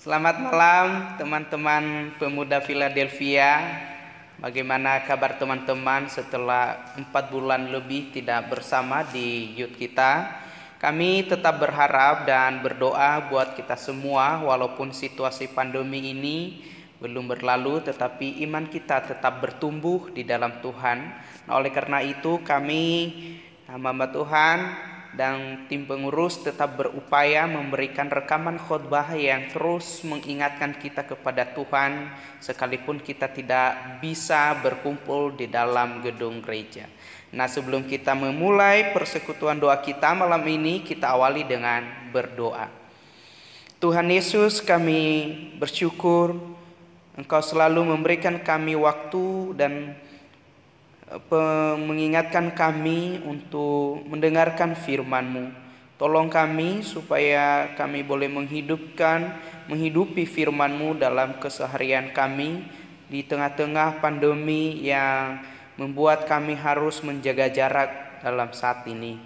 Selamat malam teman-teman pemuda Philadelphia. Bagaimana kabar teman-teman setelah 4 bulan lebih tidak bersama di youth kita? Kami tetap berharap dan berdoa buat kita semua walaupun situasi pandemi ini belum berlalu, tetapi iman kita tetap bertumbuh di dalam Tuhan. Nah, oleh karena itu kami hamba Tuhan dan tim pengurus tetap berupaya memberikan rekaman khotbah yang terus mengingatkan kita kepada Tuhan sekalipun kita tidak bisa berkumpul di dalam gedung gereja. Nah, sebelum kita memulai persekutuan doa kita malam ini, kita awali dengan berdoa. Tuhan Yesus, kami bersyukur Engkau selalu memberikan kami waktu dan mengingatkan kami untuk mendengarkan firman-Mu. Tolong kami supaya kami boleh menghidupi firman-Mu dalam keseharian kami di tengah-tengah pandemi yang membuat kami harus menjaga jarak dalam saat ini.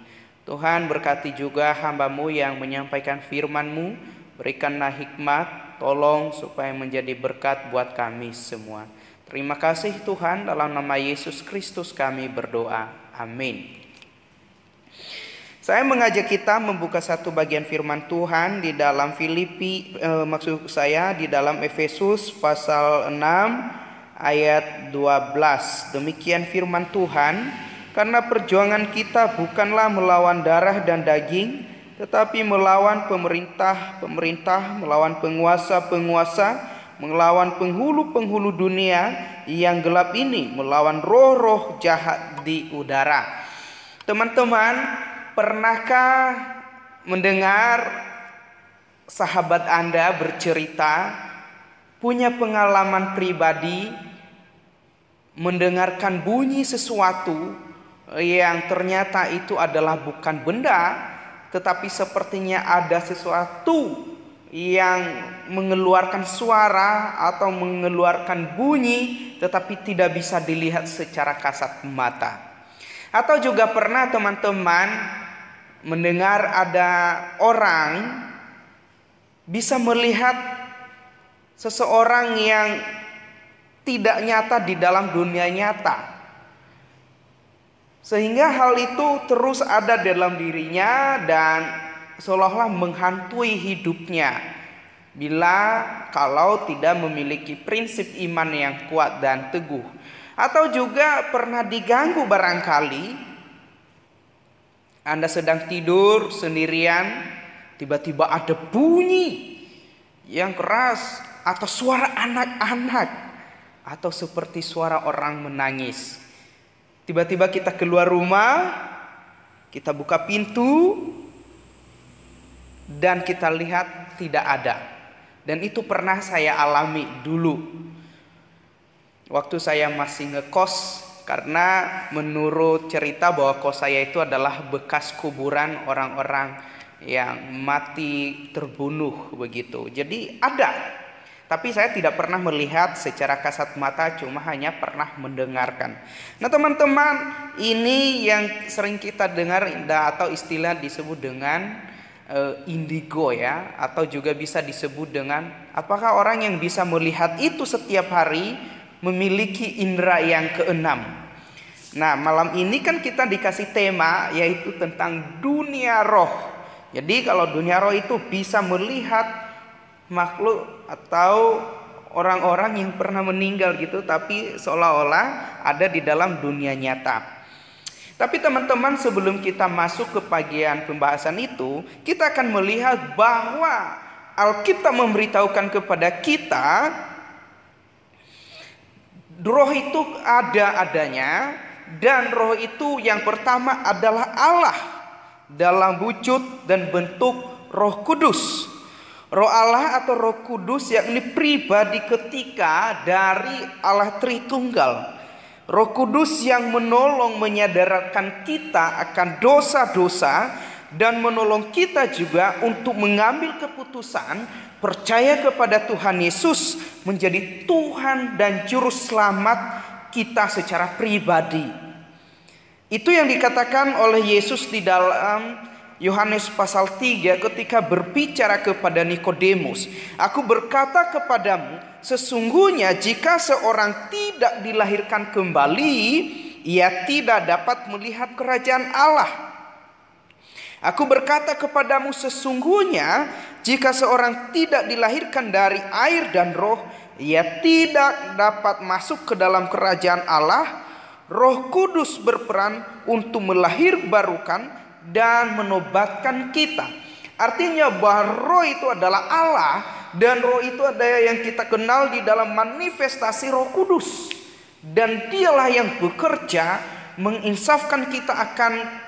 Tuhan berkati juga hamba-Mu yang menyampaikan firman-Mu, berikanlah hikmat, tolong supaya menjadi berkat buat kami semua. Terima kasih Tuhan, dalam nama Yesus Kristus kami berdoa. Amin. Saya mengajak kita membuka satu bagian firman Tuhan di dalam maksud saya di dalam Efesus pasal 6 ayat 12. Demikian firman Tuhan, karena perjuangan kita bukanlah melawan darah dan daging, tetapi melawan pemerintah, melawan penguasa-penguasa, melawan penghulu-penghulu dunia yang gelap ini, melawan roh-roh jahat di udara. Teman-teman, pernahkah mendengar sahabat Anda bercerita, punya pengalaman pribadi, mendengarkan bunyi sesuatu yang ternyata itu adalah bukan benda, tetapi sepertinya ada sesuatu yang mengeluarkan suara atau mengeluarkan bunyi, tetapi tidak bisa dilihat secara kasat mata. Atau juga pernah teman-teman mendengar ada orang bisa melihat seseorang yang tidak nyata di dalam dunia nyata, sehingga hal itu terus ada dalam dirinya dan seolah-olah menghantui hidupnya kalau tidak memiliki prinsip iman yang kuat dan teguh. Atau juga pernah diganggu barangkali Anda sedang tidur sendirian, tiba-tiba ada bunyi yang keras atau suara anak-anak atau seperti suara orang menangis. Tiba-tiba kita keluar rumah, kita buka pintu dan kita lihat tidak ada. Dan itu pernah saya alami dulu waktu saya masih ngekos, karena menurut cerita bahwa kos saya itu adalah bekas kuburan orang-orang yang mati terbunuh begitu. Jadi ada, tapi saya tidak pernah melihat secara kasat mata, cuma hanya pernah mendengarkan. Nah teman-teman, ini yang sering kita dengar atau istilah disebut dengan indigo ya, atau juga bisa disebut dengan apakah orang yang bisa melihat itu setiap hari memiliki indera yang keenam. Nah malam ini kan kita dikasih tema yaitu tentang dunia roh. Jadi kalau dunia roh itu bisa melihat makhluk atau orang-orang yang pernah meninggal gitu, tapi seolah-olah ada di dalam dunia nyata. Tapi teman-teman, sebelum kita masuk ke bagian pembahasan itu, kita akan melihat bahwa Alkitab memberitahukan kepada kita roh itu ada adanya, dan roh itu yang pertama adalah Allah dalam wujud dan bentuk Roh Kudus. Roh Allah atau Roh Kudus yakni pribadi ketiga dari Allah Tritunggal. Roh Kudus yang menolong menyadarkan kita akan dosa-dosa dan menolong kita juga untuk mengambil keputusan percaya kepada Tuhan Yesus menjadi Tuhan dan Juru Selamat kita secara pribadi. Itu yang dikatakan oleh Yesus di dalam Yohanes pasal 3 ketika berbicara kepada Nikodemus. Aku berkata kepadamu, sesungguhnya jika seorang tidak dilahirkan kembali, ia tidak dapat melihat kerajaan Allah. Aku berkata kepadamu, sesungguhnya jika seorang tidak dilahirkan dari air dan roh, ia tidak dapat masuk ke dalam kerajaan Allah. Roh Kudus berperan untuk melahirbarukan dan menobatkan kita. Artinya bahwa roh itu adalah Allah, dan roh itu ada yang kita kenal di dalam manifestasi Roh Kudus, dan dialah yang bekerja menginsafkan kita akan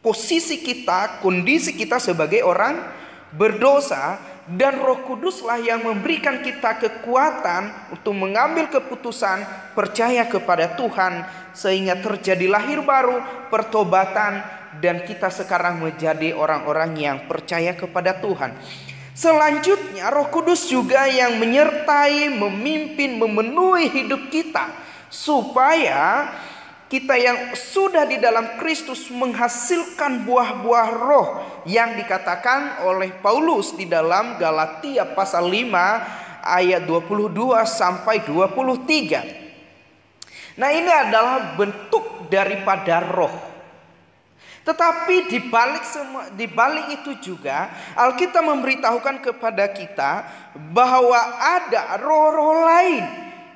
posisi kita, kondisi kita sebagai orang berdosa, dan Roh Kuduslah yang memberikan kita kekuatan untuk mengambil keputusan percaya kepada Tuhan, sehingga terjadi lahir baru, pertobatan, dan kita sekarang menjadi orang-orang yang percaya kepada Tuhan. Selanjutnya Roh Kudus juga yang menyertai, memimpin, memenuhi hidup kita supaya kita yang sudah di dalam Kristus menghasilkan buah-buah roh yang dikatakan oleh Paulus di dalam Galatia pasal 5 ayat 22 sampai 23. Nah, ini adalah bentuk daripada roh. Tetapi di balik itu juga Alkitab memberitahukan kepada kita bahwa ada roh-roh lain,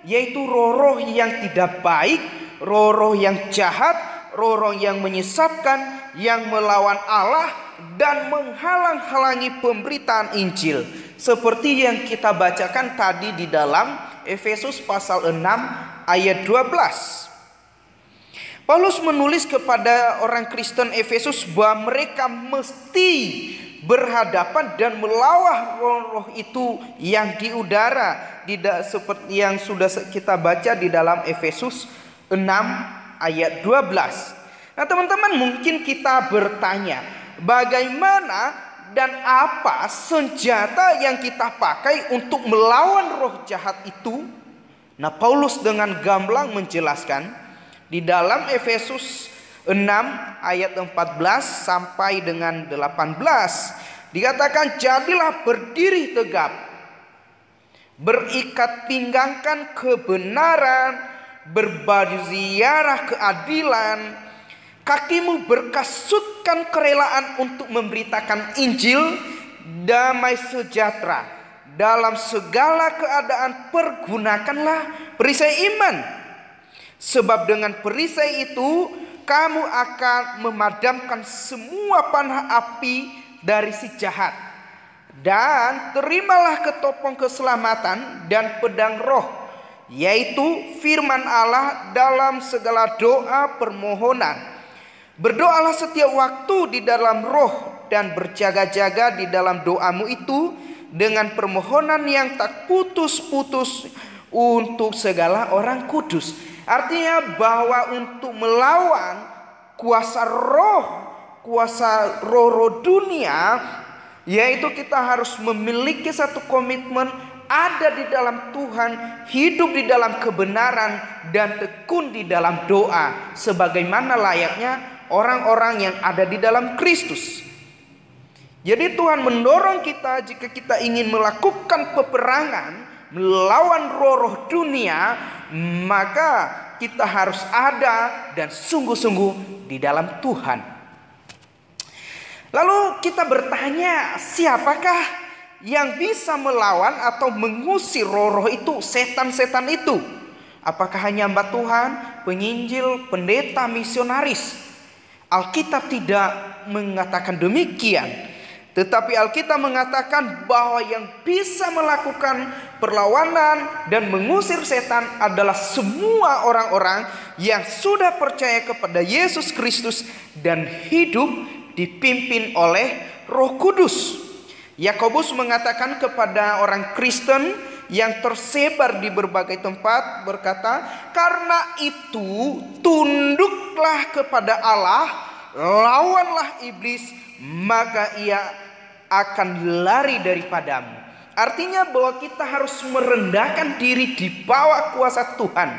yaitu roh-roh yang tidak baik, roh-roh yang jahat, roh-roh yang menyesatkan, yang melawan Allah dan menghalang-halangi pemberitaan Injil. Seperti yang kita bacakan tadi di dalam Efesus pasal 6 ayat 12. Paulus menulis kepada orang Kristen Efesus bahwa mereka mesti berhadapan dan melawan roh-roh itu yang di udara, tidak seperti yang sudah kita baca di dalam Efesus 6 ayat 12. Nah, teman-teman, mungkin kita bertanya, bagaimana dan apa senjata yang kita pakai untuk melawan roh jahat itu? Nah, Paulus dengan gamblang menjelaskan di dalam Efesus 6 ayat 14 sampai dengan 18. Dikatakan, jadilah berdiri tegap, berikat pinggangkan kebenaran, berbaju ziarah keadilan, kakimu berkasutkan kerelaan untuk memberitakan Injil, damai sejahtera. Dalam segala keadaan pergunakanlah perisai iman. Sebab dengan perisai itu kamu akan memadamkan semua panah api dari si jahat. Dan terimalah ketopong keselamatan dan pedang roh, yaitu firman Allah dalam segala doa permohonan. Berdoalah setiap waktu di dalam roh dan berjaga-jaga di dalam doamu itu dengan permohonan yang tak putus-putus untuk segala orang kudus. Artinya bahwa untuk melawan kuasa roh dunia, yaitu kita harus memiliki satu komitmen, ada di dalam Tuhan, hidup di dalam kebenaran, dan tekun di dalam doa, sebagaimana layaknya orang-orang yang ada di dalam Kristus. Jadi Tuhan mendorong kita, jika kita ingin melakukan peperangan melawan roh-roh dunia, maka kita harus ada dan sungguh-sungguh di dalam Tuhan. Lalu kita bertanya, siapakah yang bisa melawan atau mengusir roh-roh itu, setan-setan itu? Apakah hanya hamba Tuhan, penginjil, pendeta, misionaris? Alkitab tidak mengatakan demikian. Tetapi Alkitab mengatakan bahwa yang bisa melakukan perlawanan dan mengusir setan adalah semua orang-orang yang sudah percaya kepada Yesus Kristus dan hidup dipimpin oleh Roh Kudus. Yakobus mengatakan kepada orang Kristen yang tersebar di berbagai tempat, berkata, karena itu tunduklah kepada Allah, lawanlah iblis, maka ia akan lari daripadamu. Artinya bahwa kita harus merendahkan diri di bawah kuasa Tuhan,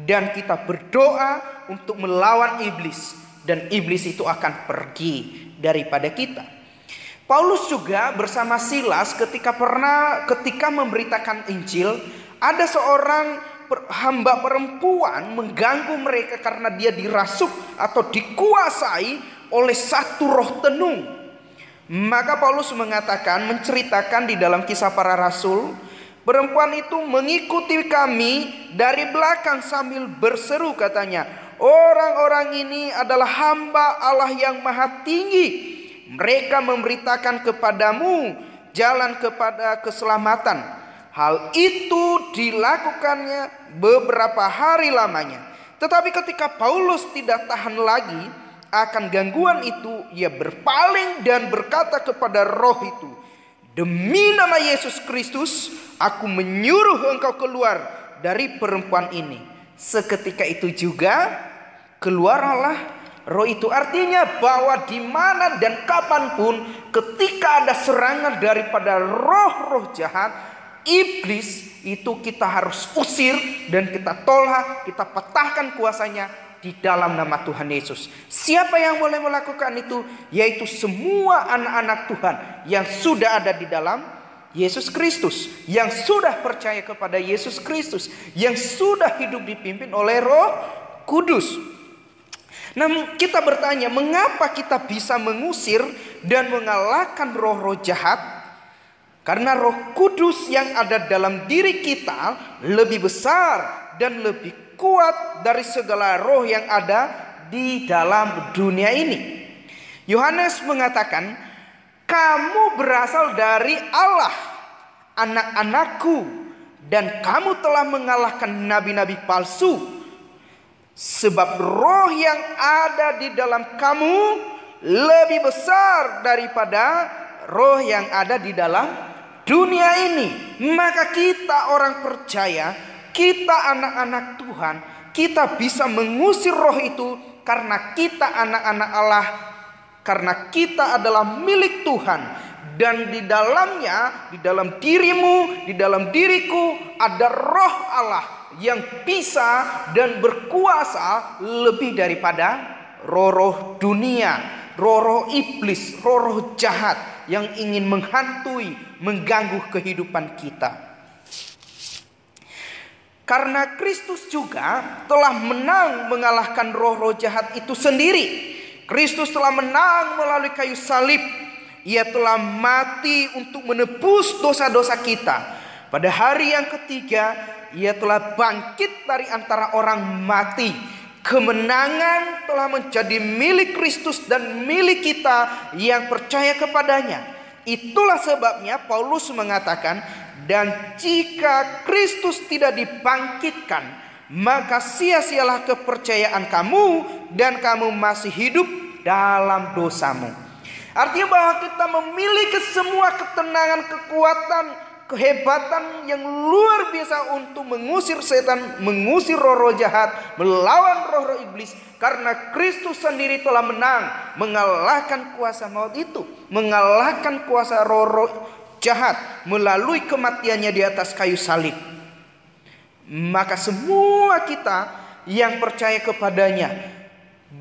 dan kita berdoa untuk melawan iblis, dan iblis itu akan pergi daripada kita. Paulus juga bersama Silas ketika memberitakan Injil, ada seorang hamba perempuan mengganggu mereka karena dia dirasuk atau dikuasai oleh satu roh tenung. Maka Paulus menceritakan di dalam Kisah Para Rasul, perempuan itu mengikuti kami dari belakang sambil berseru, katanya, orang-orang ini adalah hamba Allah yang maha tinggi. Mereka memberitakan kepadamu jalan kepada keselamatan. Hal itu dilakukannya beberapa hari lamanya. Tetapi ketika Paulus tidak tahan lagi akan gangguan itu, ia berpaling dan berkata kepada roh itu, demi nama Yesus Kristus, aku menyuruh engkau keluar dari perempuan ini. Seketika itu juga keluarlah roh itu. Artinya bahwa di mana dan kapanpun ketika ada serangan daripada roh-roh jahat, iblis itu kita harus usir dan kita tolak, kita patahkan kuasanya di dalam nama Tuhan Yesus. Siapa yang boleh melakukan itu? Yaitu semua anak-anak Tuhan yang sudah ada di dalam Yesus Kristus, yang sudah percaya kepada Yesus Kristus, yang sudah hidup dipimpin oleh Roh Kudus. Nah, kita bertanya, mengapa kita bisa mengusir dan mengalahkan roh-roh jahat? Karena Roh Kudus yang ada dalam diri kita lebih besar dan lebih kuat dari segala roh yang ada di dalam dunia ini. Yohanes mengatakan, kamu berasal dari Allah, anak-anakku, dan kamu telah mengalahkan nabi-nabi palsu. Sebab roh yang ada di dalam kamu lebih besar daripada roh yang ada di dalam dunia ini. Maka kita orang percaya, kita anak-anak Tuhan, kita bisa mengusir roh itu karena kita anak-anak Allah, karena kita adalah milik Tuhan. Dan di dalamnya, di dalam dirimu, di dalam diriku ada roh Allah yang bisa dan berkuasa lebih daripada roh-roh dunia, roh-roh iblis, roh-roh jahat yang ingin menghantui, mengganggu kehidupan kita. Karena Kristus juga telah menang mengalahkan roh-roh jahat itu sendiri. Kristus telah menang melalui kayu salib. Ia telah mati untuk menebus dosa-dosa kita. Pada hari yang ketiga, ia telah bangkit dari antara orang mati. Kemenangan telah menjadi milik Kristus dan milik kita yang percaya kepadanya. Itulah sebabnya Paulus mengatakan, dan jika Kristus tidak dibangkitkan, maka sia-sialah kepercayaan kamu dan kamu masih hidup dalam dosamu. Artinya bahwa kita memiliki semua ketenangan, kekuatan, kehebatan yang luar biasa untuk mengusir setan, mengusir roh-roh jahat, melawan roh-roh iblis. Karena Kristus sendiri telah menang, mengalahkan kuasa maut itu, mengalahkan kuasa roh-roh jahat melalui kematiannya di atas kayu salib. Maka semua kita yang percaya kepadanya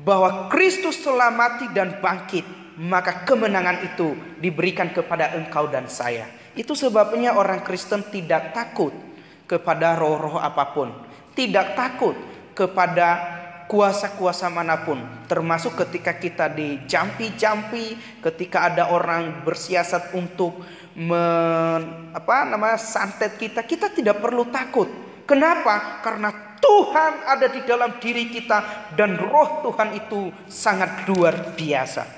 bahwa Kristus telah mati dan bangkit, maka kemenangan itu diberikan kepada engkau dan saya. Itu sebabnya orang Kristen tidak takut kepada roh-roh apapun, tidak takut kepada kuasa-kuasa manapun, termasuk ketika kita dijampi-jampi, ketika ada orang bersiasat untuk santet kita tidak perlu takut. Kenapa? Karena Tuhan ada di dalam diri kita dan roh Tuhan itu sangat luar biasa.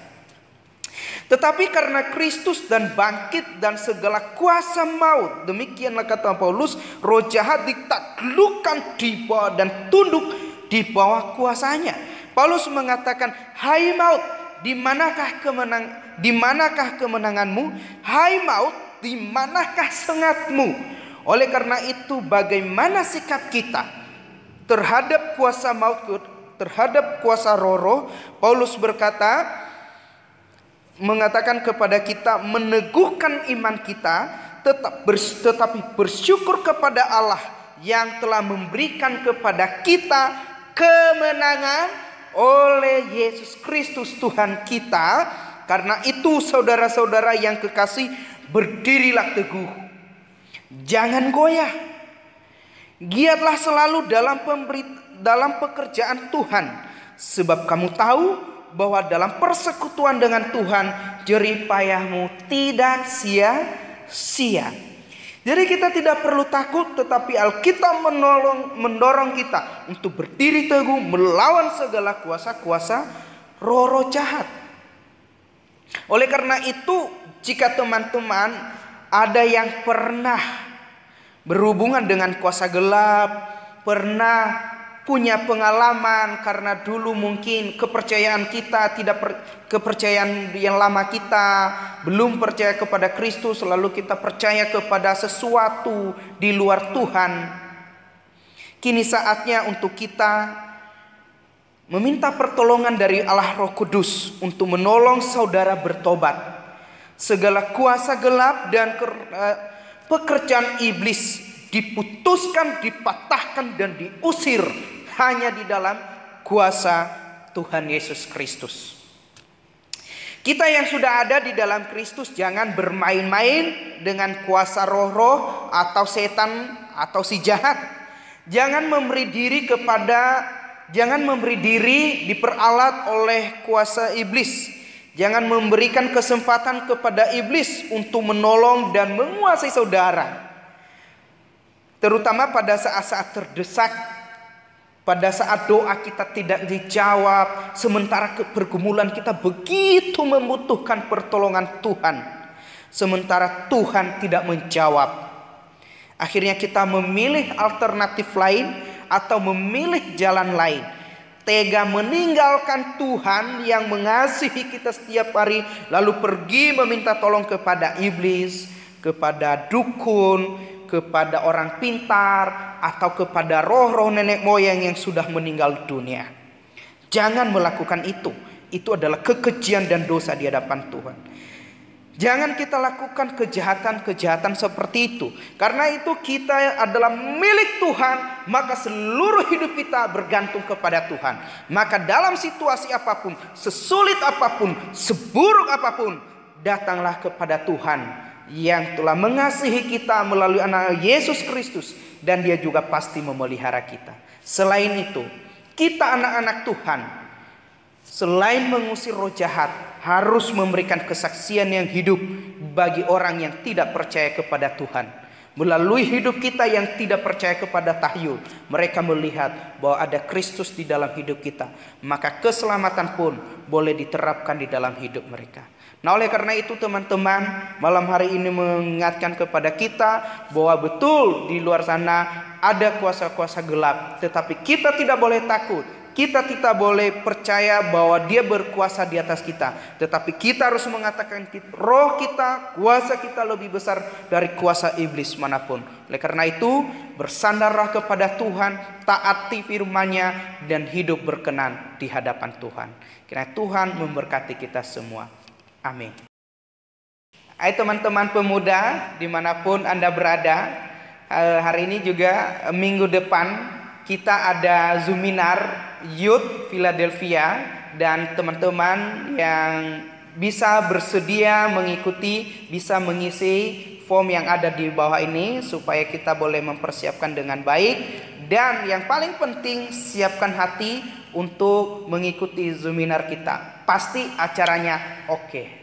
Tetapi karena Kristus dan bangkit dan segala kuasa maut, demikianlah kata Paulus, roh jahat ditaklukkan di bawah dan tunduk di bawah kuasanya. Paulus mengatakan, hai maut, di manakah kemenanganmu? Hai maut, di manakah sengatmu? Oleh karena itu, bagaimana sikap kita terhadap kuasa maut, terhadap kuasa roh? Paulus mengatakan kepada kita, meneguhkan iman kita, tetapi bersyukur kepada Allah yang telah memberikan kepada kita kemenangan oleh Yesus Kristus Tuhan kita. Karena itu saudara-saudara yang kekasih, berdirilah teguh, jangan goyah. Giatlah selalu dalam pekerjaan Tuhan, sebab kamu tahu bahwa dalam persekutuan dengan Tuhan jerih payahmu tidak sia-sia. Jadi kita tidak perlu takut, tetapi Alkitab mendorong kita untuk berdiri teguh melawan segala kuasa-kuasa roh-roh jahat. Oleh karena itu, jika teman-teman ada yang pernah berhubungan dengan kuasa gelap, pernah punya pengalaman karena dulu mungkin kepercayaan kita kepercayaan yang lama kita belum percaya kepada Kristus, lalu kita percaya kepada sesuatu di luar Tuhan. Kini saatnya untuk kita meminta pertolongan dari Allah Roh Kudus untuk menolong saudara bertobat. Segala kuasa gelap dan pekerjaan iblis diputuskan, dipatahkan dan diusir hanya di dalam kuasa Tuhan Yesus Kristus. Kita yang sudah ada di dalam Kristus jangan bermain-main dengan kuasa roh-roh atau setan atau si jahat. Jangan memberi diri diperalat oleh kuasa iblis. Jangan memberikan kesempatan kepada iblis untuk menolong dan menguasai saudara. Terutama pada saat-saat terdesak, pada saat doa kita tidak dijawab, sementara pergumulan kita begitu membutuhkan pertolongan Tuhan, sementara Tuhan tidak menjawab. Akhirnya kita memilih alternatif lain atau memilih jalan lain. Tega meninggalkan Tuhan yang mengasihi kita setiap hari, lalu pergi meminta tolong kepada iblis, kepada dukun, kepada orang pintar, atau kepada roh-roh nenek moyang yang sudah meninggal dunia. Jangan melakukan itu. Itu adalah kekejian dan dosa di hadapan Tuhan. Jangan kita lakukan kejahatan-kejahatan seperti itu. Karena itu kita adalah milik Tuhan, maka seluruh hidup kita bergantung kepada Tuhan. Maka dalam situasi apapun, sesulit apapun, seburuk apapun, datanglah kepada Tuhan yang telah mengasihi kita melalui anak Yesus Kristus, dan dia juga pasti memelihara kita. Selain itu, kita anak-anak Tuhan, selain mengusir roh jahat, harus memberikan kesaksian yang hidup bagi orang yang tidak percaya kepada Tuhan. Melalui hidup kita yang tidak percaya kepada tahyul, mereka melihat bahwa ada Kristus di dalam hidup kita, maka keselamatan pun boleh diterapkan di dalam hidup mereka. Nah, oleh karena itu teman-teman, malam hari ini mengingatkan kepada kita bahwa betul di luar sana ada kuasa-kuasa gelap, tetapi kita tidak boleh takut. Kita tidak boleh percaya bahwa dia berkuasa di atas kita, tetapi kita harus mengatakan roh kita, kuasa kita lebih besar dari kuasa iblis manapun. Oleh karena itu, bersandarlah kepada Tuhan, taati firman-Nya, dan hidup berkenan di hadapan Tuhan. Kiranya Tuhan memberkati kita semua. Amin. Hai teman-teman pemuda dimanapun Anda berada, hari ini juga minggu depan kita ada Zoominar Youth Philadelphia, dan teman-teman yang bisa bersedia mengikuti bisa mengisi form yang ada di bawah ini supaya kita boleh mempersiapkan dengan baik, dan yang paling penting siapkan hati untuk mengikuti Zoominar kita. Pasti acaranya oke.